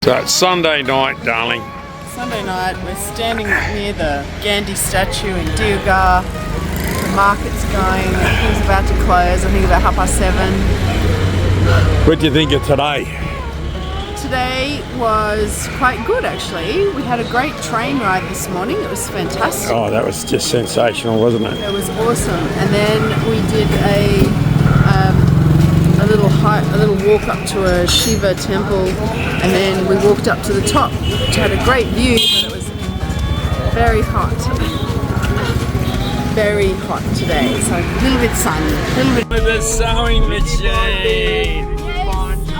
So it's Sunday night, darling. Sunday night, we're standing near the Gandhi statue in Deogarh. The market's going, everything's about to close, I think about 7:30. What do you think of today? Today was quite good actually. We had a great train ride this morning, it was fantastic. Oh, that was just sensational, wasn't it? It was awesome. And then we did a little walk up to a Shiva temple, and then we walked up to the top, which had a great view, but it was very hot. Very hot today, so a little bit sunny. With the sewing machine!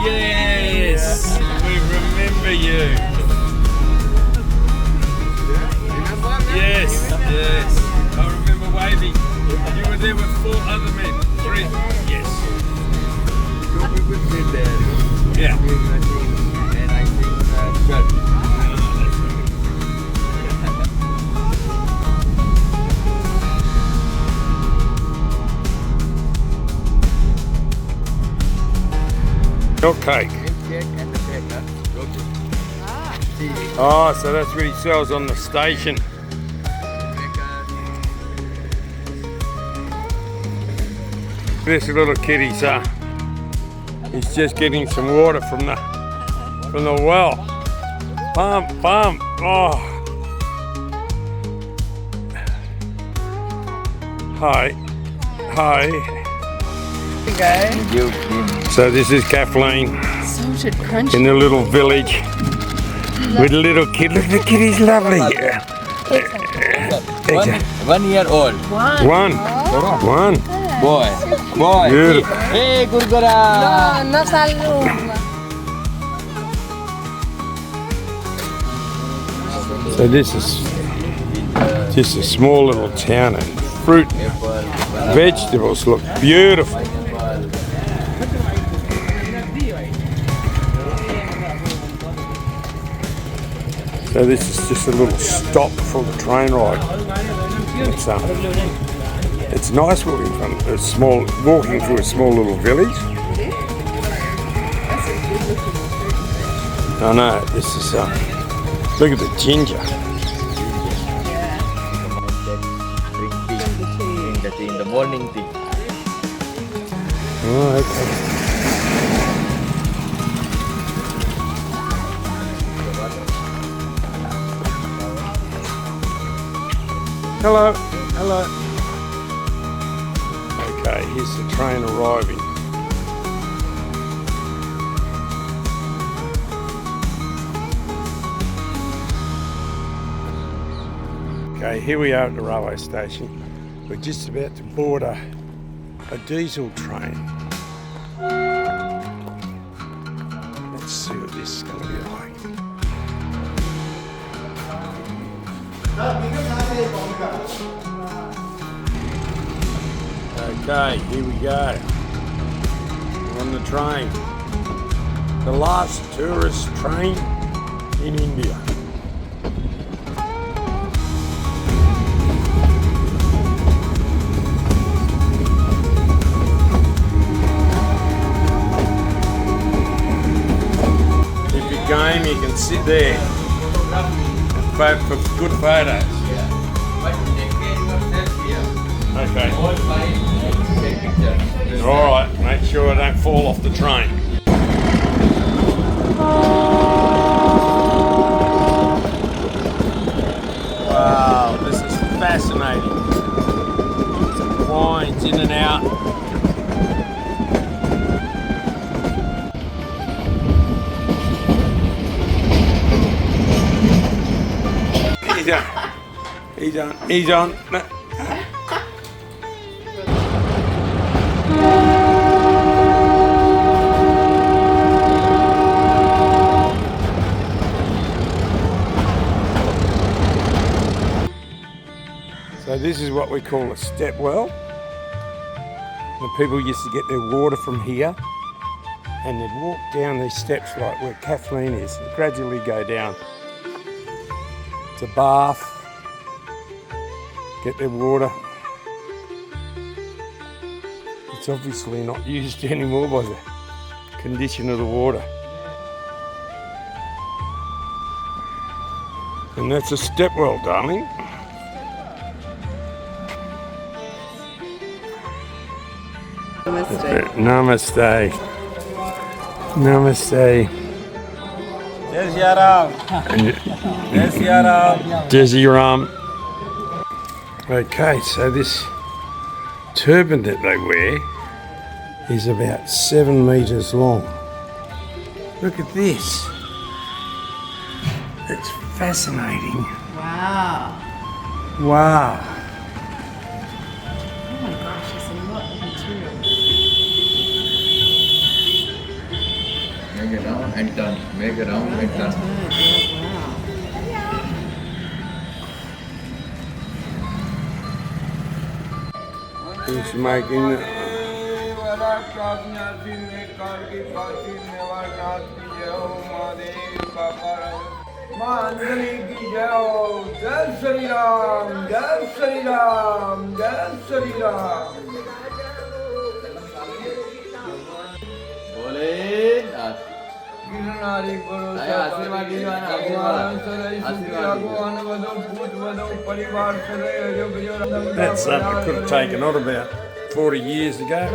Yes! We remember you! Yes, yes. I remember waving. You were there with 4 other men. 3. Yes. Yeah. And I think 12. Milk cake. Oh, so that's what he sells on the station. This little kitty, so he's just getting some water from the well. Pump, pump. Oh. Hi. Hi. So this is Kathleen Salted crunch. in the little village with a little kid. Look, the kitty's lovely. 1 year old. One. Boy. Beautiful. Hey, Gurgara. No salud. So this is just a small little town, and fruit, vegetables look beautiful. So this is just a little stop for the train ride. It's nice walking through a small little village. I know, this is look at the ginger. Drink tea in the morning tea. Oh, okay. Hello. Okay, here's the train arriving. Okay, here we are at the railway station. We're just about to board a diesel train. Let's see what this is going to be like. Okay, here we go. We're on the train. The last tourist train in India. If you're game, you can sit there and vote for good photos. Okay. Alright, make sure I don't fall off the train. Wow, this is fascinating. Some lines in and out. He's on. No. So this is what we call a stepwell. The people used to get their water from here, and they'd walk down these steps like where Kathleen is, and gradually go down to bath, get their water. It's obviously not used anymore by the condition of the water. And that's a stepwell, darling. Namaste. Namaste. Namaste. Jai Shri Ram. Jai Shri Ram. Desi Ram. Okay, so this turban that they wear is about 7 metres long. Look at this. It's fascinating. Wow. Wow. Oh my gosh, there's a lot of material. Make it round and turn. Make it round and turn. Wow. He's making That's something I could have taken on about 40 years ago.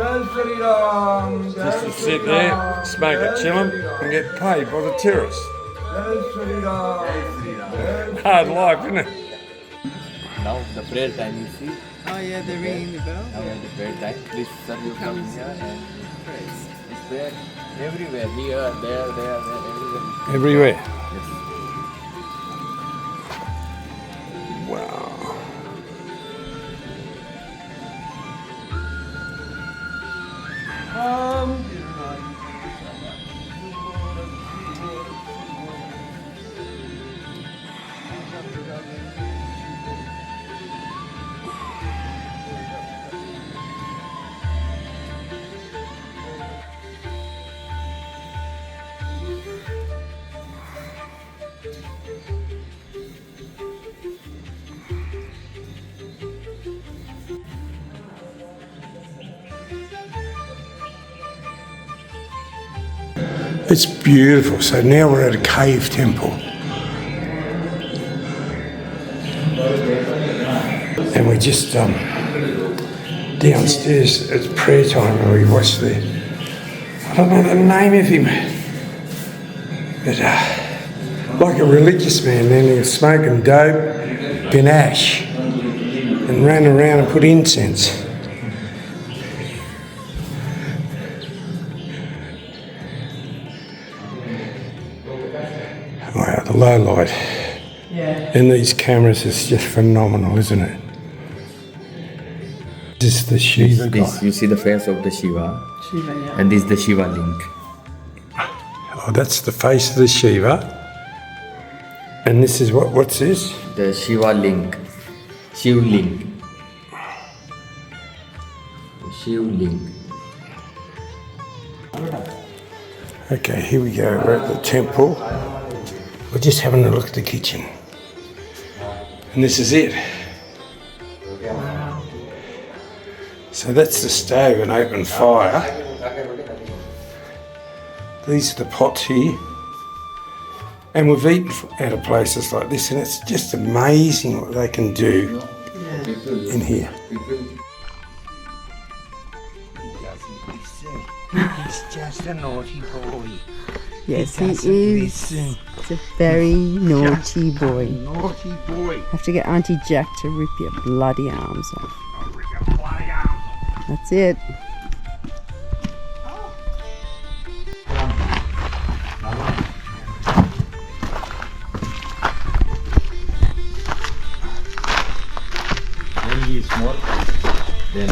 Just to sit there, smoke a chillum and get paid by the tourists. Hard life, isn't it? Now the prayer time, you see. Oh yeah, they're ringing the bell. Now the prayer time. Please, sir, you come here and Praise. it's prayer everywhere. Here, there, everywhere. Everywhere. Yes. Wow. It's beautiful. So now we're at a cave temple. And we're just downstairs. It's prayer time and we watch the, I don't know the name of him, but like a religious man, then he was smoking dope in ash and ran around and put incense. Wow, the low light in these cameras is just phenomenal, isn't it? This is the Shiva This, guy. you see the face of the Shiva, Shiva, yeah. and this is the Shiva link. Oh, that's the face of the Shiva. And this is what's this? The Shiva link. Shiv link. Shiv link. Okay, here we go. We're at the temple. We're just having a look at the kitchen. And this is it. So that's the stove, an open fire. These are the pots here. And we've eaten out of places like this, and it's just amazing what they can do in here. He's just a naughty boy. Yes, he doesn't is. listen. He's a very naughty boy. Naughty boy. Have to get Auntie Jack to rip your bloody arms off. I'll rip your bloody arms off. That's it. When he is small, then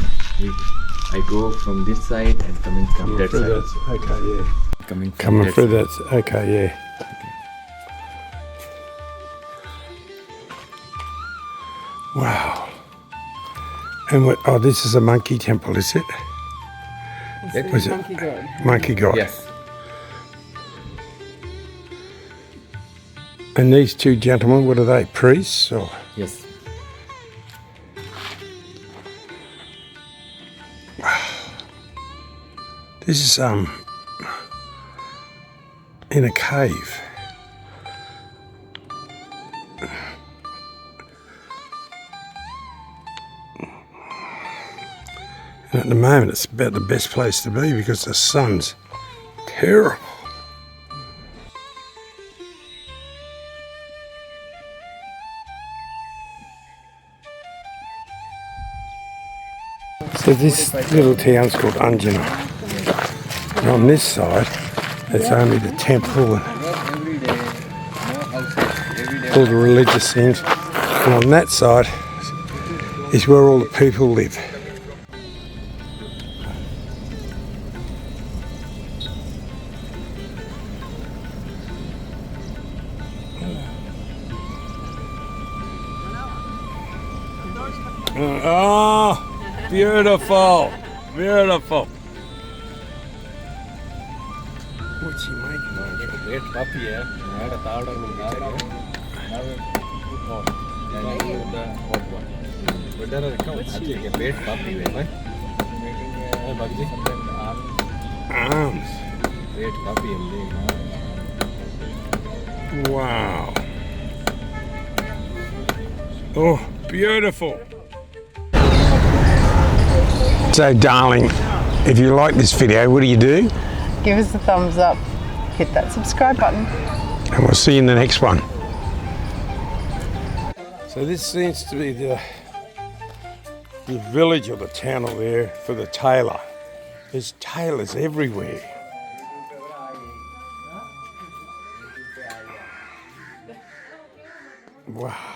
I go from this side and coming from that side. Okay, yeah. Coming from Coming that through side. that. Okay, yeah. Wow. And what? Oh, this is a monkey temple, is it? Was it Monkey god. monkey god? Yes. And these two gentlemen, what are they? Priests or? Yes. This is in a cave. And at the moment, it's about the best place to be because the sun's terrible. So this little town's called Anjana. And on this side, it's only the temple and all the religious things. And on that side is where all the people live. Oh, beautiful, beautiful. What's he making? Great puppy, yeah. I had a third of great puppy, Arms. great puppy. Wow. Oh, beautiful. So, darling, if you like this video, what do? Give us a thumbs up, hit that subscribe button. And we'll see you in the next one. So this seems to be the village or the town over there for the tailor. There's tailors everywhere. Wow.